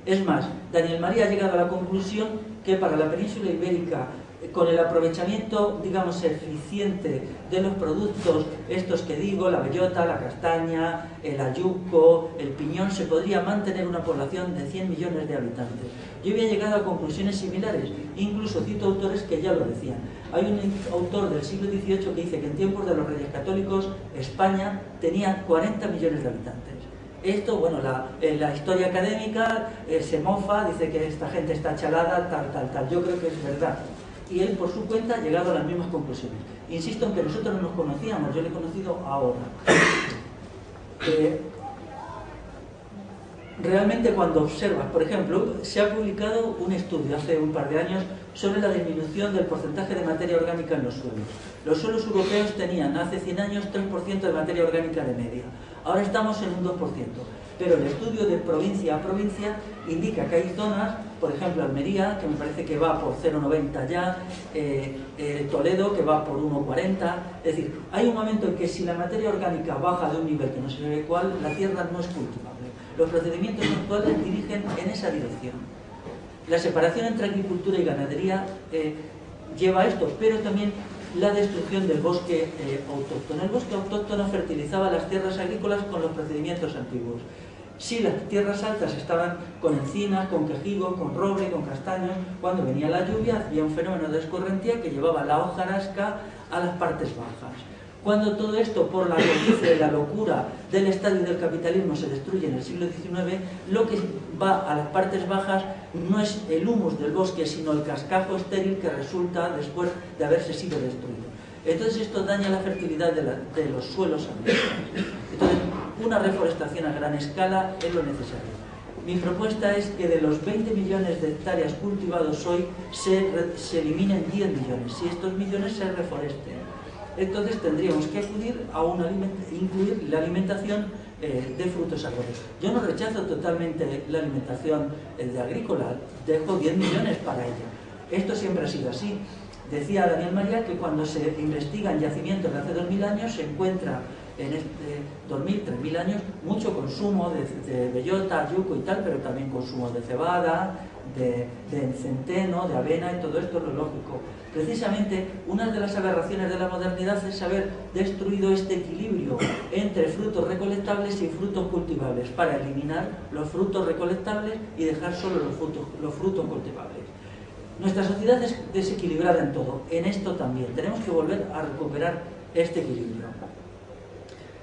Es más, Daniel María ha llegado a la conclusión que para la península ibérica, con el aprovechamiento, digamos, eficiente de los productos, estos que digo, la bellota, la castaña, el ayuco, el piñón, se podría mantener una población de 100 millones de habitantes. Yo había llegado a conclusiones similares, incluso cito autores que ya lo decían. Hay un autor del siglo XVIII que dice que en tiempos de los Reyes Católicos España tenía 40 millones de habitantes. Esto, bueno, la historia académica se mofa, dice que esta gente está chalada, tal. Yo creo que es verdad. Y él, por su cuenta, ha llegado a las mismas conclusiones. Insisto en que nosotros no nos conocíamos, yo le he conocido ahora. Realmente cuando observas, por ejemplo, se ha publicado un estudio hace un par de años sobre la disminución del porcentaje de materia orgánica en los suelos. Los suelos europeos tenían hace 100 años 3% de materia orgánica de media. Ahora estamos en un 2%. Pero el estudio de provincia a provincia indica que hay zonas, por ejemplo Almería, que me parece que va por 0,90 ya, Toledo, que va por 1,40. Es decir, hay un momento en que si la materia orgánica baja de un nivel que no se ve cuál, la tierra no es cultivable. Los procedimientos actuales dirigen en esa dirección. La separación entre agricultura y ganadería lleva a esto, pero también la destrucción del bosque autóctono. El bosque autóctono fertilizaba las tierras agrícolas con los procedimientos antiguos. Si las tierras altas estaban con encinas, con quejigo, con roble, con castaños, cuando venía la lluvia había un fenómeno de escorrentía que llevaba la hojarasca a las partes bajas. Cuando todo esto, por la codicia y la locura del Estado y del capitalismo, se destruye en el siglo XIX, lo que va a las partes bajas no es el humus del bosque, sino el cascajo estéril que resulta después de haberse sido destruido. Entonces esto daña la fertilidad de los suelos agrícolas. Entonces, una reforestación a gran escala es lo necesario. Mi propuesta es que de los 20 millones de hectáreas cultivados hoy se eliminen 10 millones, si estos millones se reforesten. Entonces tendríamos que acudir a incluir la alimentación de frutos arbóreos. Yo no rechazo totalmente la alimentación de agrícola, dejo 10 millones para ella. Esto siempre ha sido así. Decía Daniel María que cuando se investigan yacimientos de hace 2000 años se encuentra en 2000, 3000 años mucho consumo de bellota, yuco y tal, pero también consumo de cebada, de centeno, de avena, y todo esto es lo lógico. Precisamente una de las aberraciones de la modernidad es haber destruido este equilibrio entre frutos recolectables y frutos cultivables para eliminar los frutos recolectables y dejar solo los frutos cultivables. Nuestra sociedad es desequilibrada en todo, en esto también. Tenemos que volver a recuperar este equilibrio.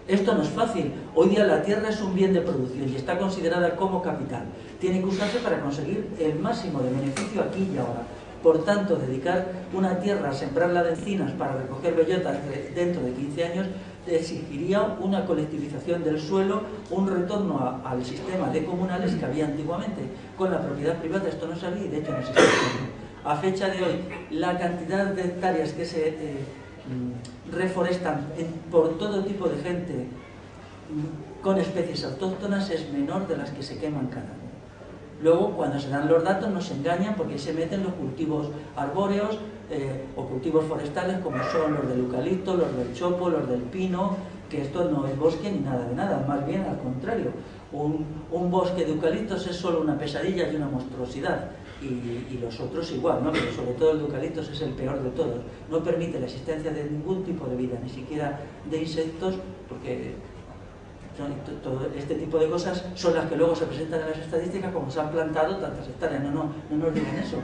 Esto no es fácil. Hoy día la tierra es un bien de producción y está considerada como capital. Tiene que usarse para conseguir el máximo de beneficio aquí y ahora. Por tanto, dedicar una tierra a sembrarla de encinas para recoger bellotas dentro de 15 años exigiría una colectivización del suelo, un retorno al sistema de comunales que había antiguamente. Con la propiedad privada esto no se había y de hecho no se está haciendo. A fecha de hoy, la cantidad de hectáreas que se reforestan por todo tipo de gente con especies autóctonas es menor de las que se queman cada año. Luego, cuando se dan los datos, nos engañan porque se meten los cultivos arbóreos o cultivos forestales como son los del eucalipto, los del chopo, los del pino, que esto no es bosque ni nada de nada, más bien al contrario. Un bosque de eucaliptos es solo una pesadilla y una monstruosidad. Y los otros igual, ¿no? Pero sobre todo el de eucaliptos es el peor de todos. No permite la existencia de ningún tipo de vida, ni siquiera de insectos, porque todo este tipo de cosas son las que luego se presentan en las estadísticas como se han plantado tantas hectáreas. No nos digan eso.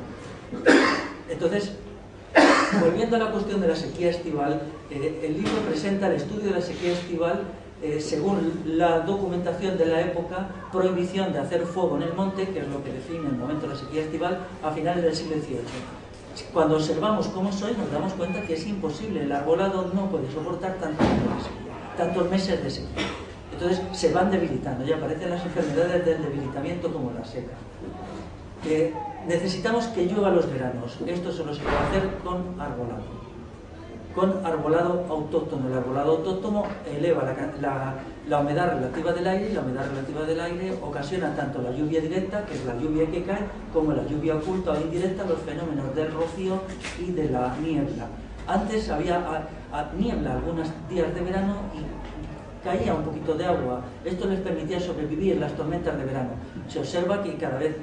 Entonces, volviendo a la cuestión de la sequía estival, el libro presenta el estudio de la sequía estival según la documentación de la época, prohibición de hacer fuego en el monte, que es lo que define el momento de la sequía estival, a finales del siglo XVIII. Cuando observamos cómo soy, nos damos cuenta que es imposible. El arbolado no puede soportar tantos meses de sequía. Entonces se van debilitando y aparecen las enfermedades del debilitamiento como la seca. Necesitamos que llueva los veranos. Esto solo se puede hacer con arbolado autóctono. El arbolado autóctono eleva la humedad relativa del aire, y la humedad relativa del aire ocasiona tanto la lluvia directa, que es la lluvia que cae, como la lluvia oculta o indirecta, los fenómenos del rocío y de la niebla. Antes había niebla algunos días de verano y caía un poquito de agua. Esto les permitía sobrevivir las tormentas de verano. Se observa que cada vez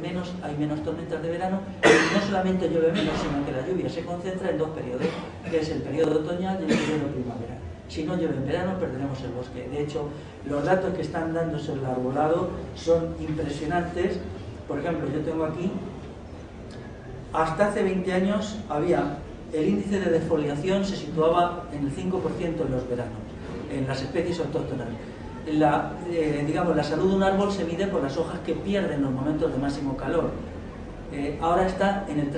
hay menos tormentas de verano, y no solamente llueve menos, sino que la lluvia se concentra en dos periodos, que es el periodo otoñal y el periodo primaveral. Si no llueve en verano, perderemos el bosque. De hecho, los datos que están dándose el arbolado son impresionantes. Por ejemplo, yo tengo aquí, hasta hace 20 años había el índice de defoliación se situaba en el 5% en los veranos, en las especies autóctonas. La salud de un árbol se mide por las hojas que pierden en los momentos de máximo calor. Ahora está en el 13%.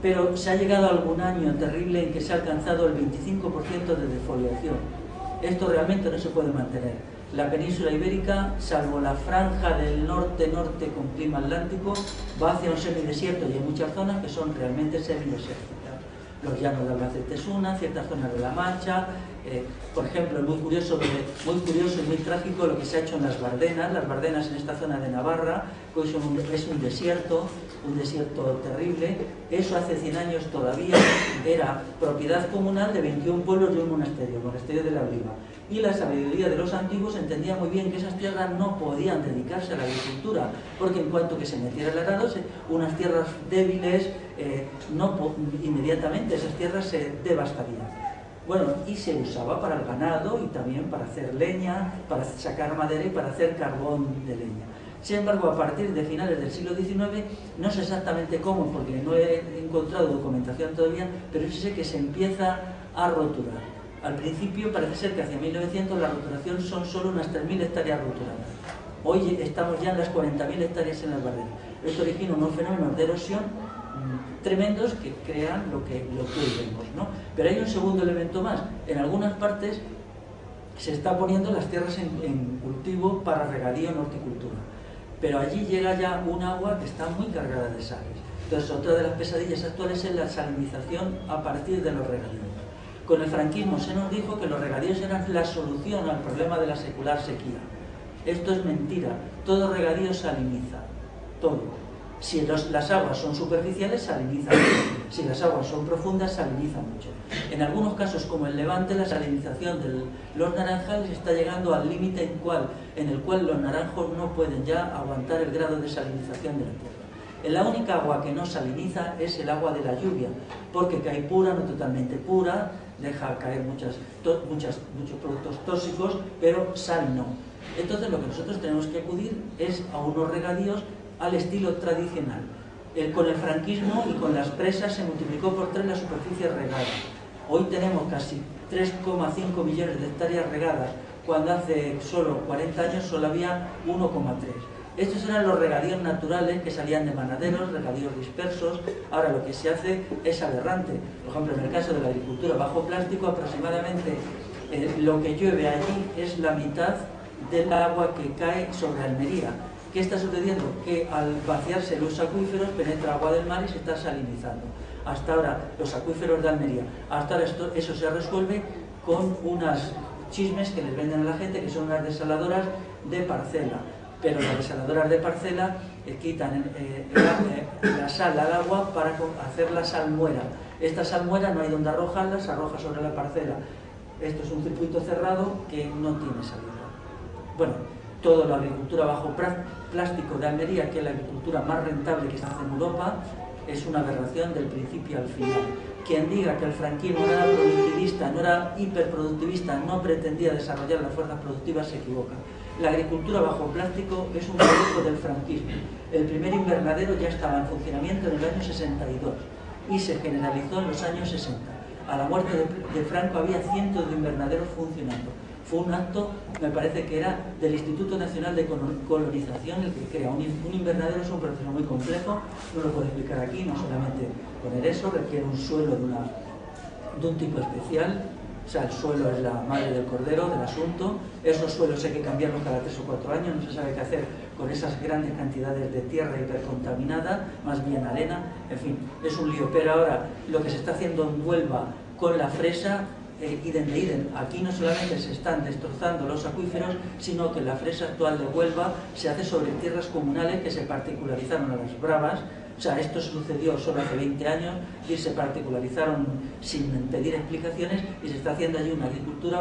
Pero se ha llegado a algún año terrible en que se ha alcanzado el 25% de defoliación. Esto realmente no se puede mantener. La península ibérica, salvo la franja del norte-norte con clima atlántico, va hacia un semidesierto y hay muchas zonas que son realmente semidesérticas. Los llanos de Albacete es una, ciertas zonas de La Mancha, por ejemplo, es muy curioso y muy trágico lo que se ha hecho en las Bardenas en esta zona de Navarra, que hoy es un desierto terrible. Eso hace 100 años todavía era propiedad comunal de 21 pueblos y un monasterio, el monasterio de la Oliva. Y la sabiduría de los antiguos entendía muy bien que esas tierras no podían dedicarse a la agricultura, porque en cuanto que se metiera el arado, unas tierras débiles, inmediatamente esas tierras se devastarían. Bueno, y se usaba para el ganado y también para hacer leña, para sacar madera y para hacer carbón de leña. Sin embargo, a partir de finales del siglo XIX, no sé exactamente cómo, porque no he encontrado documentación todavía, pero sí sé que se empieza a roturar. Al principio parece ser que hacia 1900 la roturación son solo unas 3.000 hectáreas roturadas. Hoy estamos ya en las 40.000 hectáreas en las Bardenas. Esto origina unos fenómenos de erosión tremendos que crean lo que hoy vemos, ¿no? Pero hay un segundo elemento más. En algunas partes se está poniendo las tierras en cultivo para regadío en horticultura. Pero allí llega ya un agua que está muy cargada de sales. Entonces, otra de las pesadillas actuales es la salinización a partir de los regadíos. Con el franquismo se nos dijo que los regadíos eran la solución al problema de la secular sequía. Esto es mentira. Todo regadío saliniza. Todo. Si las aguas son superficiales, salinizan mucho. Si las aguas son profundas, salinizan mucho. En algunos casos, como en Levante, la salinización de los naranjales está llegando al límite en el cual los naranjos no pueden ya aguantar el grado de salinización de la tierra. La única agua que no saliniza es el agua de la lluvia, porque cae pura, no totalmente pura, deja caer muchos productos tóxicos, pero sal no. Entonces lo que nosotros tenemos que acudir es a unos regadíos al estilo tradicional. Con el franquismo y con las presas se multiplicó por 3 la superficie regada. Hoy tenemos casi 3,5 millones de hectáreas regadas, cuando hace solo 40 años solo había 1,3. Estos eran los regadíos naturales que salían de manaderos, regadíos dispersos. Ahora lo que se hace es aberrante. Por ejemplo, en el caso de la agricultura bajo plástico, aproximadamente lo que llueve allí es la mitad del agua que cae sobre Almería. ¿Qué está sucediendo? Que al vaciarse los acuíferos penetra agua del mar y se está salinizando. Hasta ahora, los acuíferos de Almería, hasta ahora eso se resuelve con unas chismes que les venden a la gente, que son unas desaladoras de parcela. Pero las desaladoras de parcela quitan la sal al agua para hacer la salmuera. Esta salmuera no hay donde arrojarla, se arroja sobre la parcela. Esto es un circuito cerrado que no tiene salida. Bueno, toda la agricultura bajo plástico de Almería, que es la agricultura más rentable que se hace en Europa, es una aberración del principio al final. Quien diga que el franquismo no era productivista, no era hiperproductivista, no pretendía desarrollar las fuerzas productivas, se equivoca. La agricultura bajo plástico es un producto del franquismo. El primer invernadero ya estaba en funcionamiento en el año 62 y se generalizó en los años 60. A la muerte de Franco había cientos de invernaderos funcionando. Fue un acto, me parece que era del Instituto Nacional de Colonización el que crea. Un invernadero es un proceso muy complejo, no lo puedo explicar aquí, no solamente poner eso, requiere un suelo de un tipo especial. O sea, el suelo es la madre del cordero, del asunto. Esos suelos hay que cambiarlos cada 3 o 4 años, no se sabe qué hacer con esas grandes cantidades de tierra hipercontaminada, más bien arena, en fin, es un lío. Pero ahora lo que se está haciendo en Huelva con la fresa, idem de idem. Aquí no solamente se están destrozando los acuíferos, sino que la fresa actual de Huelva se hace sobre tierras comunales que se particularizaron a las bravas. O sea, esto sucedió solo hace 20 años y se particularizaron sin pedir explicaciones y se está haciendo allí una agricultura